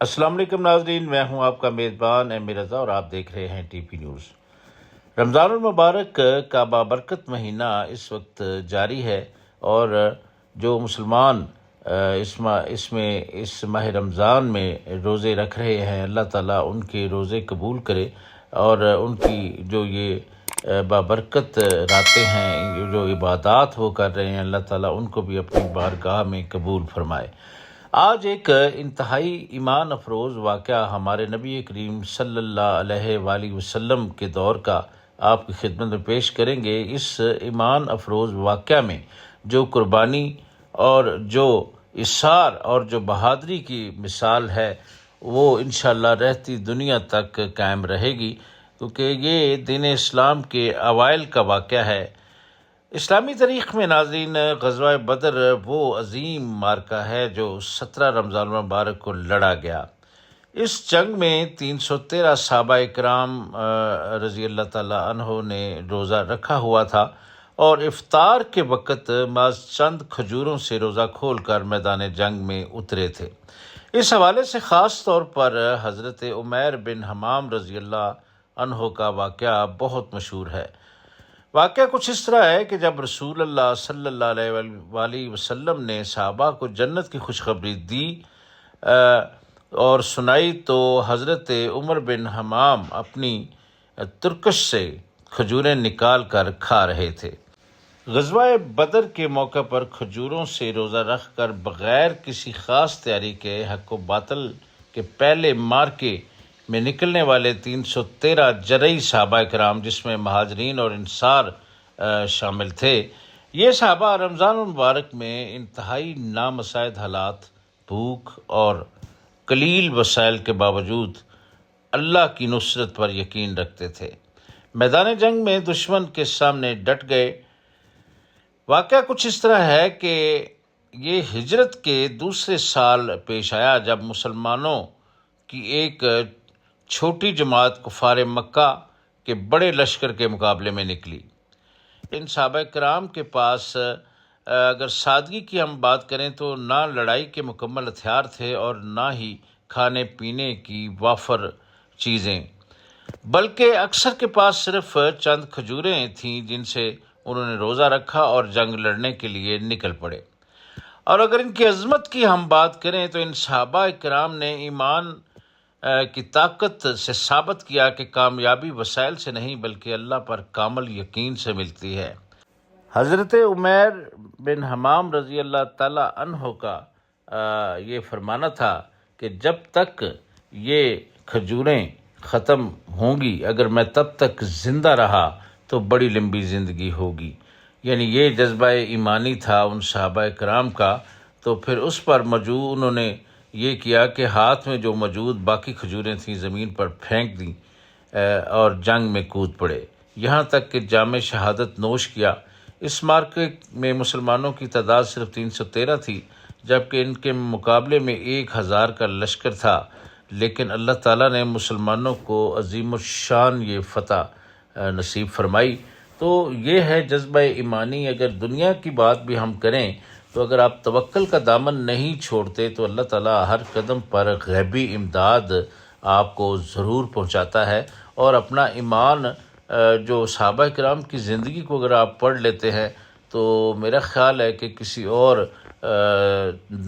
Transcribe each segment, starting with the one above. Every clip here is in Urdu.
السلام علیکم ناظرین، میں ہوں آپ کا میزبان ایم رضا اور آپ دیکھ رہے ہیں ٹی پی نیوز۔ رمضان المبارک کا بابرکت مہینہ اس وقت جاری ہے اور جو مسلمان اس ماہ رمضان میں روزے رکھ رہے ہیں، اللہ تعالیٰ ان کے روزے قبول کرے اور ان کی جو یہ بابرکت راتیں ہیں، جو عبادات وہ کر رہے ہیں، اللہ تعالیٰ ان کو بھی اپنی بارگاہ میں قبول فرمائے۔ آج ایک انتہائی ایمان افروز واقعہ ہمارے نبی کریم صلی اللہ علیہ وآلہ وسلم کے دور کا آپ کی خدمت میں پیش کریں گے۔ اس ایمان افروز واقعہ میں جو قربانی اور جو اصرار اور جو بہادری کی مثال ہے وہ انشاءاللہ رہتی دنیا تک قائم رہے گی، کیونکہ یہ دین اسلام کے اوائل کا واقعہ ہے۔ اسلامی تاریخ میں ناظرین، غزوہ بدر وہ عظیم مارکہ ہے جو 17 رمضان المبارک کو لڑا گیا۔ اس جنگ میں 313 صحابہ کرام رضی اللہ تعالیٰ عنہ نے روزہ رکھا ہوا تھا اور افطار کے وقت محض چند کھجوروں سے روزہ کھول کر میدان جنگ میں اترے تھے۔ اس حوالے سے خاص طور پر حضرت عمیر بن حمام رضی اللہ عنہ کا واقعہ بہت مشہور ہے۔ واقعہ کچھ اس طرح ہے کہ جب رسول اللہ صلی اللہ علیہ وآلہ وسلم نے صحابہ کو جنت کی خوشخبری دی اور سنائی تو حضرت عمر بن حمام اپنی ترکش سے کھجوریں نکال کر کھا رہے تھے۔ غزوہ بدر کے موقع پر کھجوروں سے روزہ رکھ کر بغیر کسی خاص تیاری کے حق و باطل کے پہلے مارکے میں نکلنے والے 313 جرعی صحابہ کرام، جس میں مہاجرین اور انصار شامل تھے، یہ صحابہ رمضان المبارک میں انتہائی نامساعد حالات، بھوک اور قلیل وسائل کے باوجود اللہ کی نصرت پر یقین رکھتے تھے۔ میدان جنگ میں دشمن کے سامنے ڈٹ گئے۔ واقعہ کچھ اس طرح ہے کہ یہ ہجرت کے دوسرے سال پیش آیا جب مسلمانوں کی ایک چھوٹی جماعت کفار مکہ کے بڑے لشکر کے مقابلے میں نکلی۔ ان صحابہ کرام کے پاس اگر سادگی کی ہم بات کریں تو نہ لڑائی کے مکمل ہتھیار تھے اور نہ ہی کھانے پینے کی وافر چیزیں، بلکہ اکثر کے پاس صرف چند کھجوریں تھیں جن سے انہوں نے روزہ رکھا اور جنگ لڑنے کے لیے نکل پڑے۔ اور اگر ان کی عظمت کی ہم بات کریں تو ان صحابہ کرام نے ایمان کی طاقت سے ثابت کیا کہ کامیابی وسائل سے نہیں بلکہ اللہ پر کامل یقین سے ملتی ہے۔ حضرت عمیر بن حمام رضی اللہ تعالیٰ عنہ کا یہ فرمانا تھا کہ جب تک یہ کھجوریں ختم ہوں گی، اگر میں تب تک زندہ رہا تو بڑی لمبی زندگی ہوگی۔ یعنی یہ جذبہ ایمانی تھا ان صحابہ کرام کا، تو پھر اس پر انہوں نے یہ کیا کہ ہاتھ میں جو موجود باقی کھجوریں تھیں زمین پر پھینک دیں اور جنگ میں کود پڑے، یہاں تک کہ جام شہادت نوش کیا۔ اس مارکے میں مسلمانوں کی تعداد صرف 313 تھی، جبکہ ان کے مقابلے میں 1000 کا لشکر تھا، لیکن اللہ تعالیٰ نے مسلمانوں کو عظیم الشان یہ فتح نصیب فرمائی۔ تو یہ ہے جذبہ ایمانی۔ اگر دنیا کی بات بھی ہم کریں تو اگر آپ توکل کا دامن نہیں چھوڑتے تو اللہ تعالیٰ ہر قدم پر غیبی امداد آپ کو ضرور پہنچاتا ہے۔ اور اپنا ایمان جو صحابہ کرام کی زندگی کو اگر آپ پڑھ لیتے ہیں تو میرا خیال ہے کہ کسی اور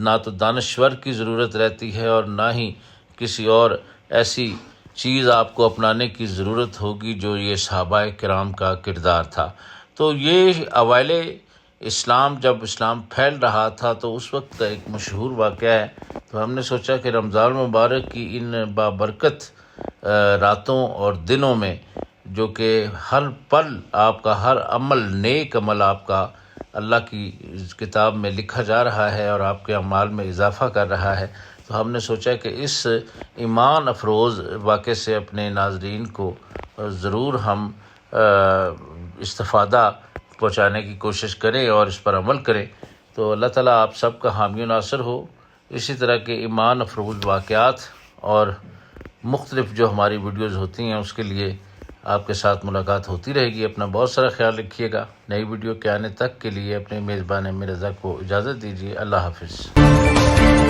نہ تو دانشور کی ضرورت رہتی ہے اور نہ ہی کسی اور ایسی چیز آپ کو اپنانے کی ضرورت ہوگی جو یہ صحابہ کرام کا کردار تھا۔ تو یہ اوائل اسلام، جب اسلام پھیل رہا تھا تو اس وقت کا ایک مشہور واقعہ ہے، تو ہم نے سوچا کہ رمضان مبارک کی ان بابرکت راتوں اور دنوں میں جو کہ ہر پل آپ کا ہر عمل، نیک عمل آپ کا اللہ کی کتاب میں لکھا جا رہا ہے اور آپ کے اعمال میں اضافہ کر رہا ہے، تو ہم نے سوچا کہ اس ایمان افروز واقعے سے اپنے ناظرین کو ضرور ہم استفادہ پہنچانے کی کوشش کریں اور اس پر عمل کریں۔ تو اللہ تعالیٰ آپ سب کا حامی و ناصر ہو۔ اسی طرح کے ایمان افروز واقعات اور مختلف جو ہماری ویڈیوز ہوتی ہیں اس کے لیے آپ کے ساتھ ملاقات ہوتی رہے گی۔ اپنا بہت سارا خیال رکھیے گا۔ نئی ویڈیو کے آنے تک کے لیے اپنے میزبان ایم رضا کو اجازت دیجیے۔ اللہ حافظ۔